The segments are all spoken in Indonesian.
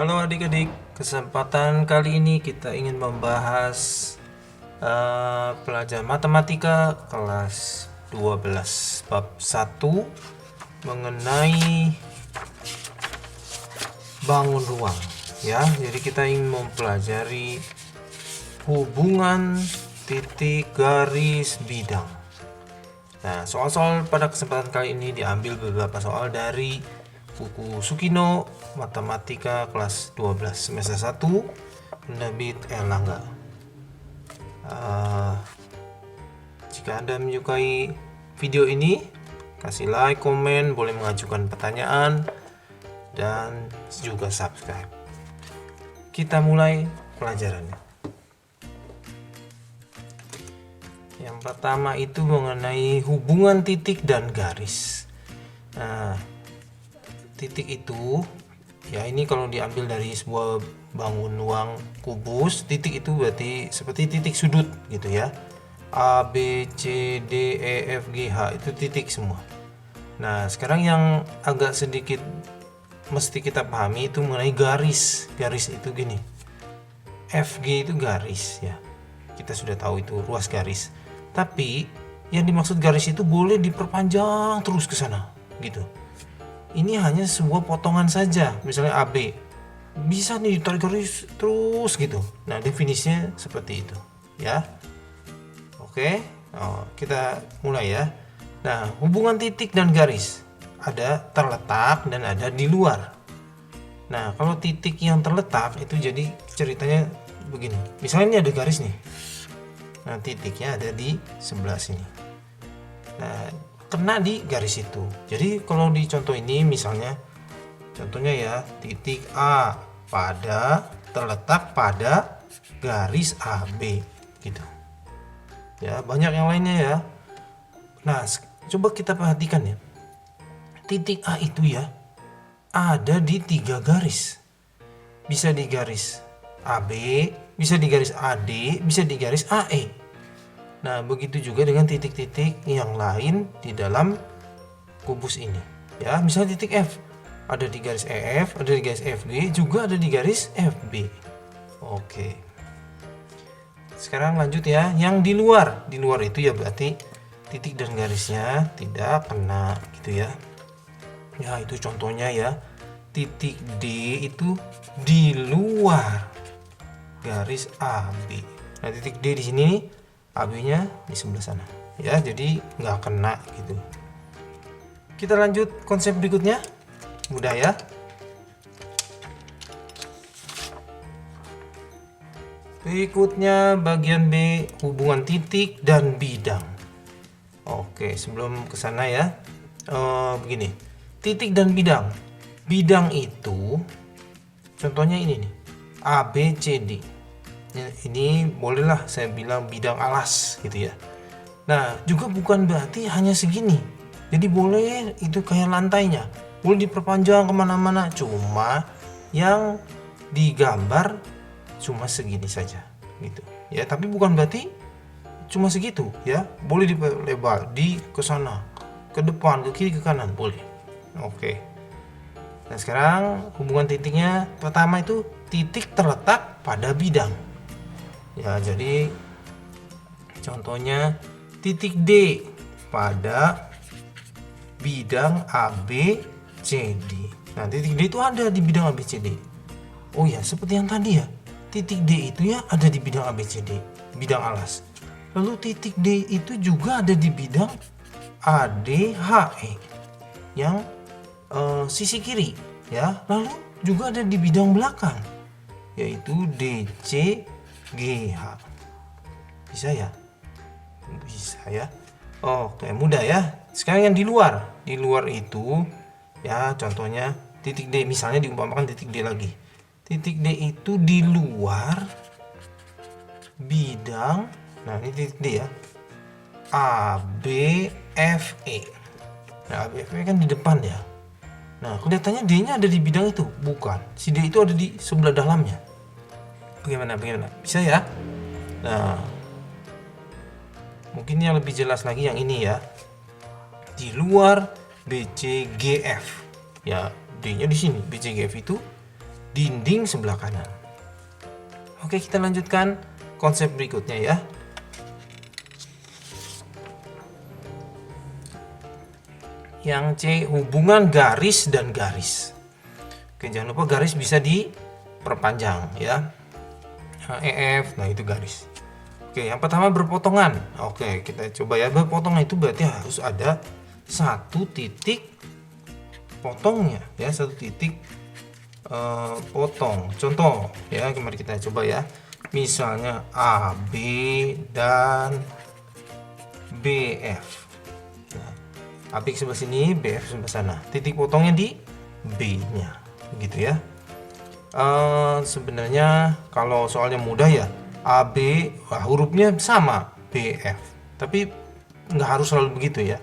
Halo adik-adik, kesempatan kali ini kita ingin membahas pelajaran matematika kelas 12 bab 1 mengenai bangun ruang ya. Jadi kita ingin mempelajari hubungan titik garis bidang. Nah, soal-soal pada kesempatan kali ini diambil beberapa soal dari buku Sukino Matematika kelas 12 semester 1 penerbit Erlangga. Jika Anda menyukai video ini, kasih like, komen, boleh mengajukan pertanyaan, dan juga subscribe. Kita mulai pelajarannya. Yang pertama itu mengenai hubungan titik dan garis. Nah, titik itu ya, ini kalau diambil dari sebuah bangun ruang kubus, titik itu berarti seperti titik sudut gitu ya. A, B, C, D, E, F, G, H itu titik semua. Nah, sekarang yang agak sedikit mesti kita pahami itu mengenai garis. Garis itu gini. FG itu garis ya. Kita sudah tahu itu ruas garis. Tapi yang dimaksud garis itu boleh diperpanjang terus ke sana gitu. Ini hanya sebuah potongan saja, misalnya AB. Bisa nih ditarik garis terus gitu. Nah, definisinya seperti itu ya. Oke, kita mulai ya. Nah, hubungan titik dan garis ada terletak dan ada di luar. Nah, kalau titik yang terletak itu jadi ceritanya begini. Misalnya ini ada garis nih. Nah, titiknya ada di sebelah sini. Nah, kena di garis itu. Jadi kalau di contoh ini misalnya, contohnya ya, titik A terletak pada garis AB gitu. Ya, banyak yang lainnya ya. Nah, coba kita perhatikan ya. Titik A itu ya ada di 3 garis. Bisa di garis AB, bisa di garis AD, bisa di garis AE. Nah, begitu juga dengan titik-titik yang lain di dalam kubus ini. Ya, misalnya titik F ada di garis EF, ada di garis FG, juga ada di garis FB. Oke. Sekarang lanjut ya, yang di luar. Di luar itu ya berarti titik dan garisnya tidak kena gitu ya. Ya, itu contohnya ya. Titik D itu di luar garis AB. Nah, titik D di sini, AB-nya di sebelah sana. Ya, jadi nggak kena gitu. Kita lanjut konsep berikutnya. Mudah ya. Berikutnya bagian B, hubungan titik dan bidang. Oke, sebelum ke sana ya. Begini. Titik dan bidang. Bidang itu contohnya ini nih. A, B, C, D. Ini bolehlah saya bilang bidang alas gitu ya. Nah, juga bukan berarti hanya segini. Jadi boleh itu kayak lantainya. Boleh diperpanjang kemana-mana. Cuma yang digambar cuma segini saja gitu. Ya, tapi bukan berarti cuma segitu ya. Boleh diperlebar di ke sana, ke depan, ke kiri, ke kanan, boleh. Oke. Nah, sekarang hubungan titiknya pertama itu titik terletak pada bidang. Ya, jadi contohnya titik D pada bidang ABCD. Nah, titik D itu ada di bidang ABCD. Oh ya, seperti yang tadi ya. Titik D itu ya ada di bidang ABCD, bidang alas. Lalu titik D itu juga ada di bidang ADHE yang sisi kiri ya. Lalu juga ada di bidang belakang yaitu DCGH. Bisa ya? Bisa ya. Oke, mudah ya. Sekarang yang di luar. Di luar itu ya, contohnya titik D, misalnya diumpamakan titik D lagi. Titik D itu di luar bidang, nah ini titik D ya, ABFE. Nah, ABFE kan di depan ya. Nah, kelihatannya D-nya ada di bidang itu. Bukan. Si D itu ada di sebelah dalamnya. Bagaimana? Bisa ya? Nah, mungkin yang lebih jelas lagi yang ini ya. Di luar BCGF. Ya, D-nya di sini. BCGF itu dinding sebelah kanan. Oke, kita lanjutkan konsep berikutnya ya. Yang C, hubungan garis dan garis. Oke, jangan lupa garis bisa diperpanjang ya. EF, nah itu garis. Oke, yang pertama berpotongan. Oke, kita coba ya. Berpotongan itu berarti harus ada satu titik potongnya ya, satu titik potong. Contoh ya, kemarin kita coba ya. Misalnya AB dan BF. Nah, AB sebelah sini, BF sebelah sana. Titik potongnya di B-nya, gitu ya. Sebenarnya kalau soalnya mudah ya, AB hurufnya sama BF, tapi nggak harus selalu begitu ya.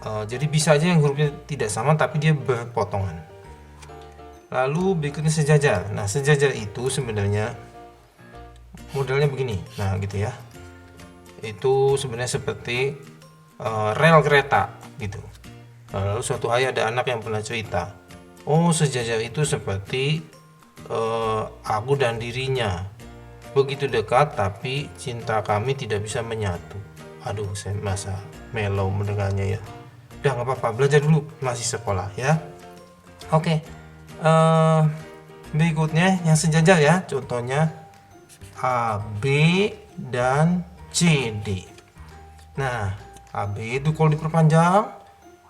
Jadi bisa aja yang hurufnya tidak sama tapi dia berpotongan. Lalu berikutnya sejajar. Nah, sejajar itu sebenarnya modelnya begini. Nah, gitu ya. Itu sebenarnya seperti rel kereta gitu. Lalu suatu hari ada anak yang pernah cerita, oh sejajar itu seperti aku dan dirinya, begitu dekat tapi cinta kami tidak bisa menyatu. Aduh, saya masa mellow mendengarnya ya. Udah nggak apa-apa, belajar dulu, masih sekolah ya. Oke, berikutnya yang sejajar ya, contohnya AB dan CD. Nah, AB itu kalau diperpanjang,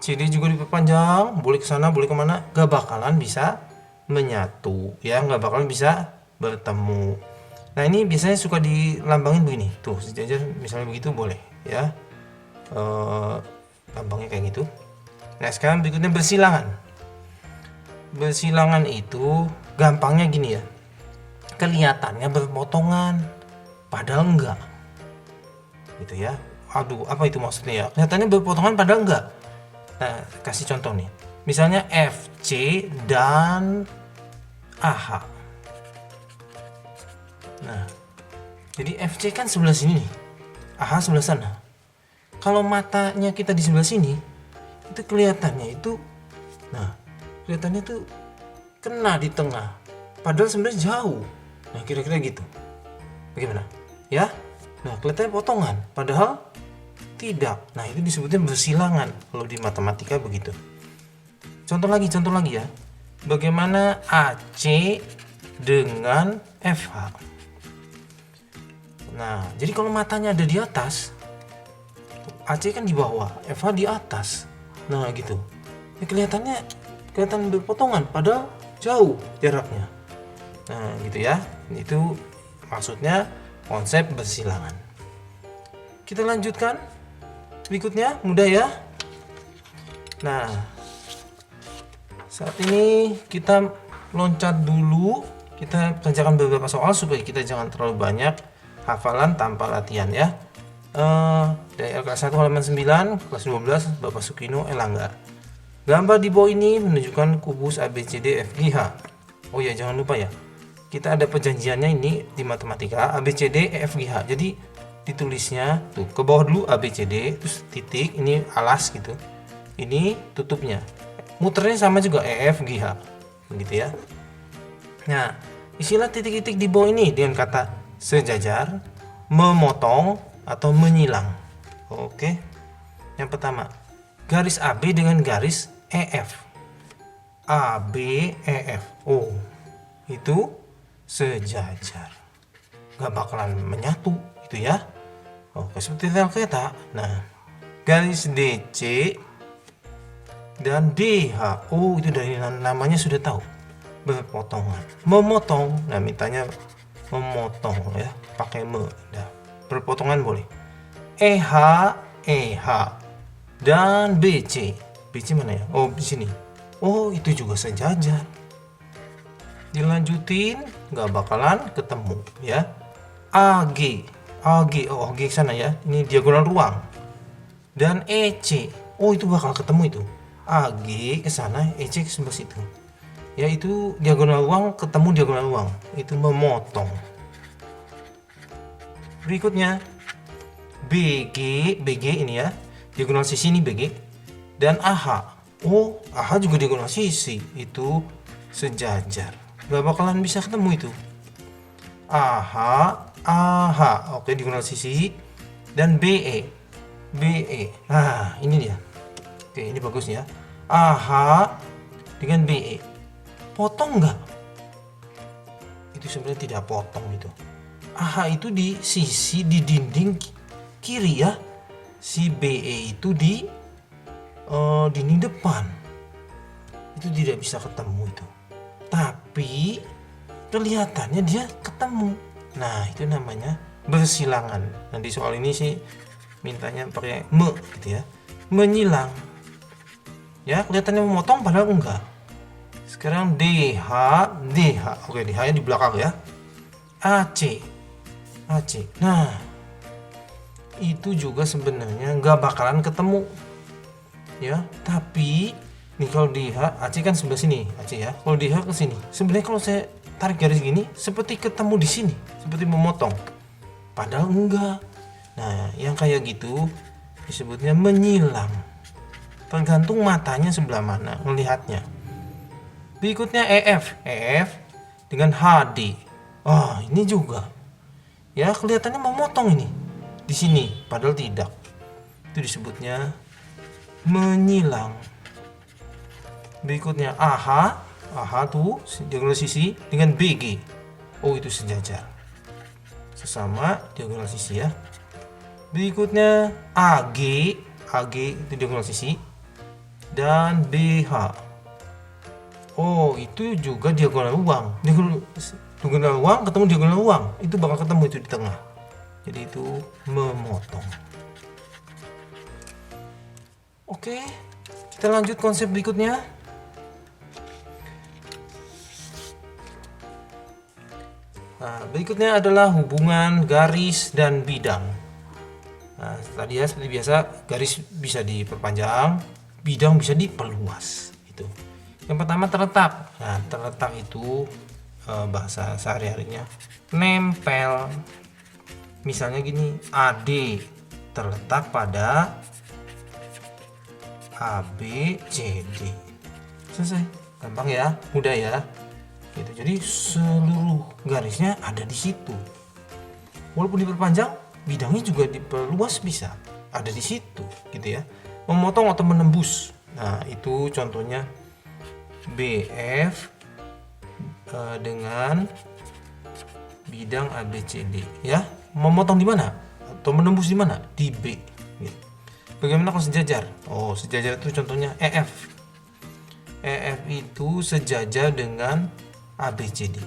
CD juga diperpanjang, boleh ke sana, boleh kemana, gak bakalan bisa menyatu ya, gak bakalan bisa bertemu. Nah, ini biasanya suka dilambangin begini, tuh sejajar misalnya begitu boleh ya, lambangnya kayak gitu. Nah, sekarang berikutnya bersilangan. Bersilangan itu gampangnya gini ya, kelihatannya berpotongan padahal enggak gitu ya. Aduh, apa itu maksudnya ya, kelihatannya berpotongan padahal enggak. Nah, kasih contoh nih, misalnya FC dan AH. Nah, jadi FC kan sebelah sini nih, AH sebelah sana. Kalau matanya kita di sebelah sini, itu kelihatannya itu, nah kelihatannya tuh kena di tengah, padahal sebenarnya jauh. Nah, kira-kira gitu. Bagaimana? Ya? Nah, kelihatannya potongan, padahal tidak. Nah, itu disebutnya bersilangan kalau di matematika begitu. Contoh lagi ya. Bagaimana AC dengan FH? Nah, jadi kalau matanya ada di atas, AC kan di bawah, FH di atas. Nah, gitu. Ya, kelihatan berpotongan padahal jauh jaraknya. Nah, gitu ya. Itu maksudnya konsep bersilangan. Kita lanjutkan berikutnya, mudah ya. Nah, saat ini kita loncat dulu, kita kerjakan beberapa soal supaya kita jangan terlalu banyak hafalan tanpa latihan ya. Dari LK1 halaman 9, kelas 12, Bapak Sukino Elangga. Gambar di bawah ini menunjukkan kubus ABCD FGH. Oh ya, jangan lupa ya, kita ada perjanjiannya ini di matematika, ABCD EFGH. Jadi ditulisnya tuh ke bawah dulu ABCD, terus titik, ini alas gitu, ini tutupnya, muternya sama juga EFGH begitu ya. Nah, istilah titik-titik di bawah ini dengan kata sejajar, memotong atau menyilang. Oke, yang pertama garis AB dengan garis EF, AB EF, oh itu sejajar, gak bakalan menyatu itu ya. Oke, seperti rel kereta. Nah, garis DC dan DH, oh itu dari namanya sudah tahu, berpotongan. Memotong, nah mintanya memotong ya, pakai me. Nah, berpotongan boleh. EH dan BC mana ya? Oh, di sini. Oh, itu juga sejajar. Dilanjutin nggak bakalan ketemu ya. AG, oh AG sana ya, ini diagonal ruang. Dan EC, oh itu bakal ketemu itu. AG ke sana, EC ke sebelah situ. Ya, itu diagonal ruang ketemu diagonal ruang, itu memotong. Berikutnya BG ini ya, diagonal sisi ini BG. Dan AH, oh AH juga diagonal sisi, itu sejajar. nggak bakalan bisa ketemu itu. AH, AH, oke diagonal sisi, dan BE, BE. Nah ini dia. Oke ini bagus ya. AH dengan BE, potong nggak? Itu sebenarnya tidak potong itu. AH itu di sisi di dinding kiri ya, si BE itu di dinding depan. Itu tidak bisa ketemu itu. Tapi kelihatannya dia ketemu. Nah itu namanya bersilangan. Nanti soal ini sih mintanya pakai me gitu ya, menyilang ya, kelihatannya memotong padahal enggak. Sekarang DH, DH, oke DH nya di belakang ya, AC, AC. Nah itu juga sebenarnya nggak bakalan ketemu ya, tapi nih kalau DH, AC kan sebelah sini AC ya, kalau DH ke sini sebenarnya kalau saya tarik garis gini seperti ketemu di sini, seperti memotong padahal enggak. Nah yang kayak gitu disebutnya menyilang, tergantung matanya sebelah mana melihatnya. Berikutnya EF, EF dengan HD. Ini juga ya, kelihatannya memotong ini di sini padahal tidak. Itu disebutnya menyilang. Berikutnya AH, AH tuh diagonal sisi dengan BG. Itu sejajar, sesama diagonal sisi ya. Berikutnya AG, AG itu diagonal sisi, dan BH. Itu juga diagonal uang. Diagonal uang ketemu diagonal uang, itu bakal ketemu itu di tengah. Jadi itu memotong. Oke, kita lanjut konsep berikutnya. Nah, berikutnya adalah hubungan garis dan bidang. Nah, tadi ya seperti biasa, garis bisa diperpanjang, bidang bisa diperluas. Itu. Yang pertama terletak. Nah, terletak itu bahasa sehari-harinya nempel. Misalnya gini, AD terletak pada ABCD. Selesai. Gampang ya, mudah ya. Gitu. Jadi seluruh garisnya ada di situ. Walaupun diperpanjang, bidangnya juga diperluas bisa ada di situ, gitu ya. Memotong atau menembus. Nah, itu contohnya BF dengan bidang ABCD ya. Memotong di mana atau menembus di mana? Di B. Gitu. Bagaimana kalau sejajar? Sejajar itu contohnya EF. EF itu sejajar dengan ABCD.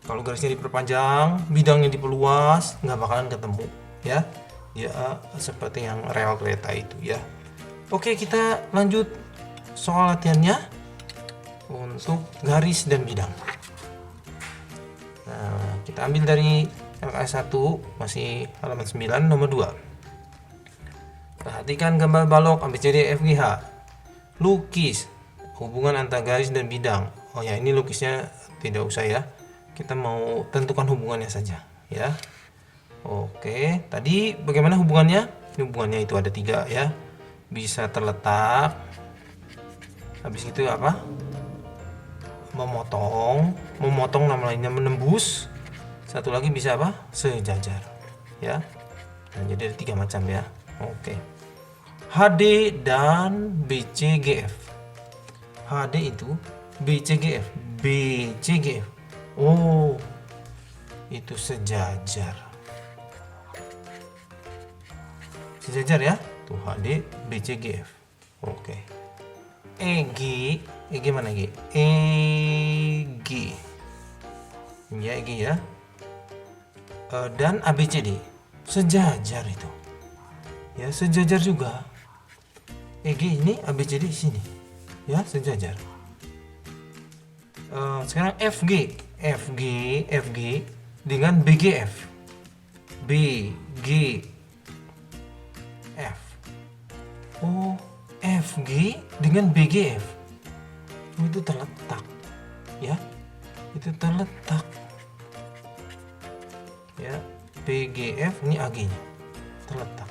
Kalau garisnya diperpanjang, bidangnya diperluas, nggak bakalan ketemu ya. Ya seperti yang rel kereta itu ya. Oke, kita lanjut soal latihannya untuk garis dan bidang. Nah, kita ambil dari LKS 1, masih halaman 9 nomor 2. Perhatikan gambar balok ABCD FGH. Lukis hubungan antara garis dan bidang. Ini lukisnya tidak usah ya. Kita mau tentukan hubungannya saja ya. Oke, tadi bagaimana hubungannya? Hubungannya itu ada 3 ya. Bisa terletak. Habis itu apa? Memotong nama lainnya menembus. Satu lagi bisa apa? Sejajar ya. Nah, jadi ada 3 macam ya. Oke. HD dan BCGF. HD itu BCGF. BCGF. Itu sejajar. Sejajar ya. Tuh HD BCGF. Oke. EG mana EG? EG. Ya EG ya. Dan ABCD sejajar itu. Ya, sejajar juga. EG ini, ABCD di sini. Ya, sejajar. Sekarang FG dengan BGF. BGF. FG dengan BGF. Itu terletak. Ya. Itu terletak. Ya, BGF ini AG-nya. Terletak.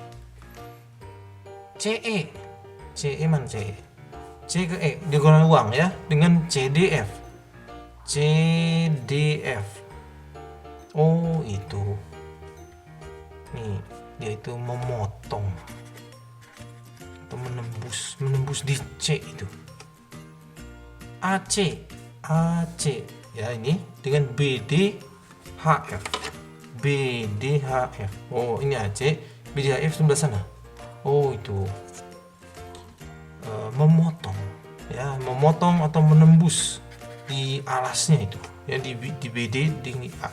CE mana CE? C ke E diagonal uang ya, dengan CDF. CDF. Oh itu nih, dia itu memotong atau menembus di C itu. AC ya, ini dengan BDHF. Oh ini AC, BDHF sebelah sana. Oh itu memotong ya, memotong atau menembus di alasnya itu ya, di BD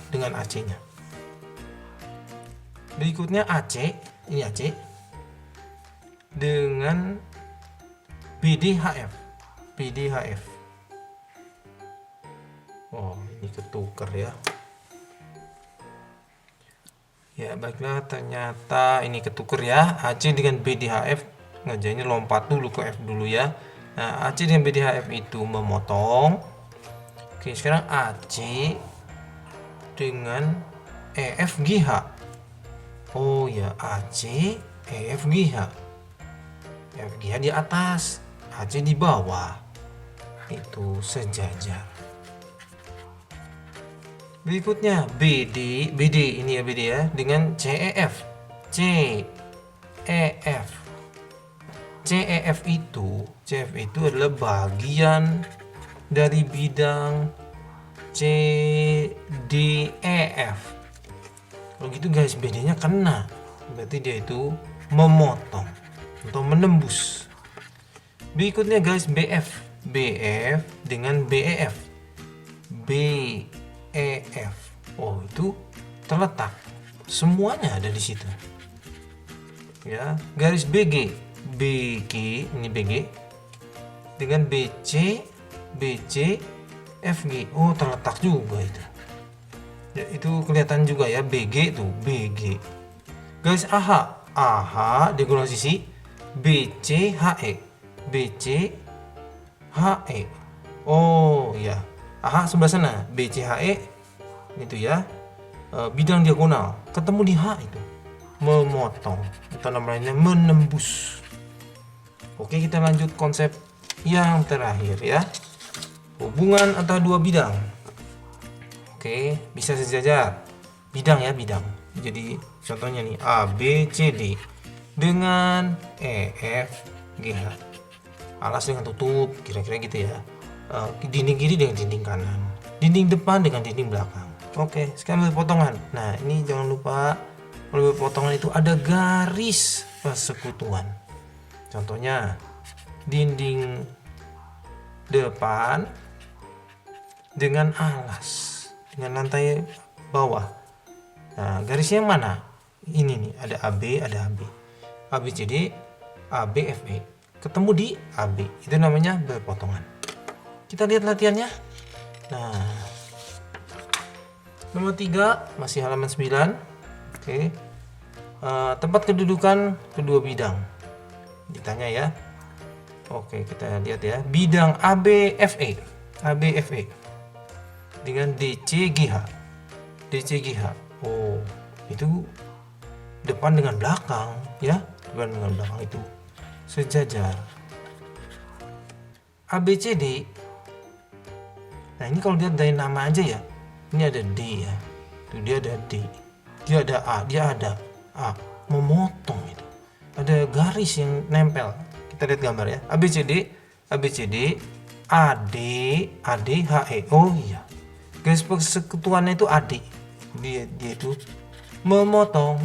dengan AC nya. Berikutnya AC, ini AC dengan BDHF. Oh ini ketuker ya. Ya baiklah, ternyata ini ketuker ya, AC dengan BDHF. Ngerjainnya lompat dulu ke F dulu ya. Nah AC dengan BDHF itu memotong. Oke, sekarang AC dengan EFGH. Oh ya, AC EFGH. EFGH di atas, AC di bawah. Itu sejajar. Berikutnya BD ini ya, BD ya, dengan CEF. CEF itu adalah bagian dari bidang CDEF. Kalau gitu guys, BD-nya kena, berarti dia itu memotong atau menembus. Berikutnya guys, BF dengan BEF. Oh itu terletak, semuanya ada di situ ya. Garis BG ini BG dengan BC FG. Oh terletak juga itu ya, itu kelihatan juga ya, BG tuh BG. Garis AH diagonal sisi BCHE. Oh ya, AH sebelah sana, BCHE itu ya, bidang diagonal ketemu di H itu memotong atau namanya menembus. Oke, kita lanjut konsep yang terakhir ya, hubungan antara dua bidang. Oke, bisa sejajar bidang ya, bidang. Jadi contohnya nih ABCD dengan EFGH, alas dengan tutup, kira-kira gitu ya. Dinding kiri dengan dinding kanan, dinding depan dengan dinding belakang. Oke, sekarang potongan. Nah ini jangan lupa, kalau potongan itu ada garis persekutuan. Contohnya dinding depan dengan alas dengan lantai bawah. Nah garisnya mana? Ini nih, ada AB, ABCD, ABFE ketemu di AB, itu namanya berpotongan. Kita lihat latihannya. Nah nomor 3 masih halaman 9. Oke. Tempat kedudukan kedua bidang ditanya ya. Oke, kita lihat ya, bidang ABFE dengan DCGH. Oh itu depan dengan belakang ya, depan dengan belakang itu sejajar. ABCD, nah ini kalau lihat dari nama aja ya, ini ada D ya, tuh dia ada D, dia ada A, memotong itu, ada garis yang nempel. Kita lihat gambar ya, ABCD, AD, HE. Oh iya, garis persekutuannya itu AD, dia itu memotong.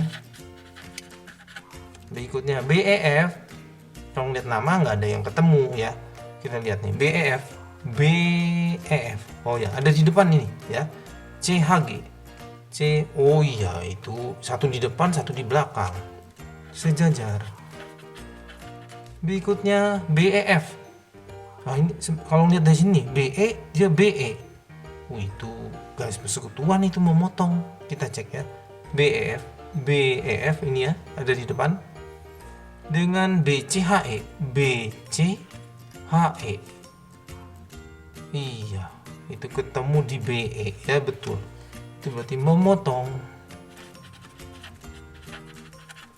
Berikutnya BEF, kalau lihat nama nggak ada yang ketemu ya. Kita lihat nih, BEF. Oh ya, ada di depan ini ya. CHG. Oh iya, itu satu di depan, satu di belakang. Sejajar. Berikutnya BEF. Nah, ini kalau lihat dari sini, BE dia BE. Oh, itu garis persekutuan itu memotong. Kita cek ya. BEF ini ya, ada di depan. Dengan BCHE. Iya, itu ketemu di BE ya, betul. Itu berarti memotong.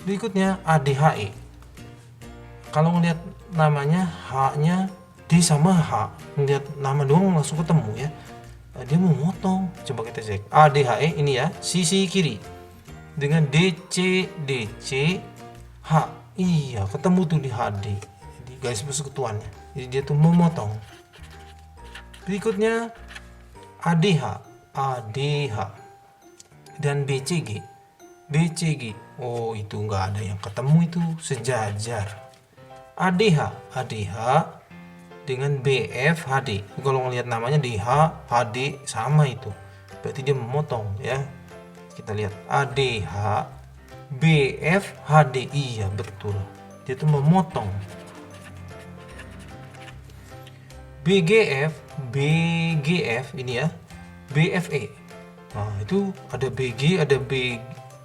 Berikutnya ADHE. Kalau ngelihat namanya H-nya D sama H, ngelihat nama doang langsung ketemu ya. dia memotong. Coba kita cek ADHE ini ya, sisi kiri dengan DC H. Iya, ketemu tuh di HD, di garis persekutuannya. Jadi dia tuh memotong. Berikutnya ADH dan BCG. Oh, itu nggak ada yang ketemu, itu sejajar. ADH dengan BFHD. Kalau ngelihat namanya DH, HD sama itu. Berarti dia memotong ya. Kita lihat ADH, BFHD. Iya, betul. Dia tuh memotong. BGF ini ya. BFE. Nah, itu ada BG, ada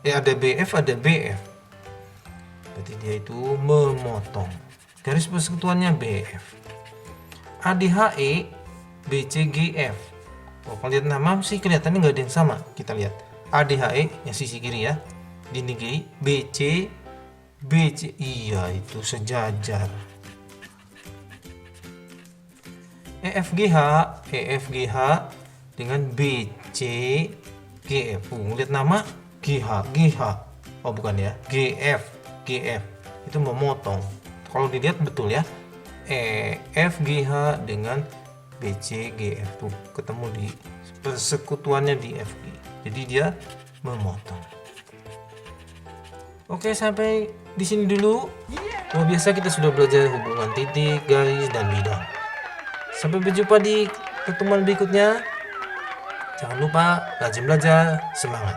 ada BF, ada BF. Berarti dia itu memotong. Garis persekutuannya BF. ADHE, BCGF. Kalau lihat nama sih kelihatannya nggak ada yang sama. Kita lihat ADHE yang sisi kiri ya, dinding kiri. BC, iya itu sejajar. EFGH dengan BCGF. Lihat nama GH. Oh bukan ya, GF itu memotong. Kalau dilihat betul ya, EFGH dengan BCGF tuh ketemu di persekutuannya di FG. Jadi dia memotong. Oke, sampai di sini dulu. Biasa kita sudah belajar hubungan titik, garis, dan bidang. Sampai berjumpa di pertemuan berikutnya. Jangan lupa rajin belajar, semangat.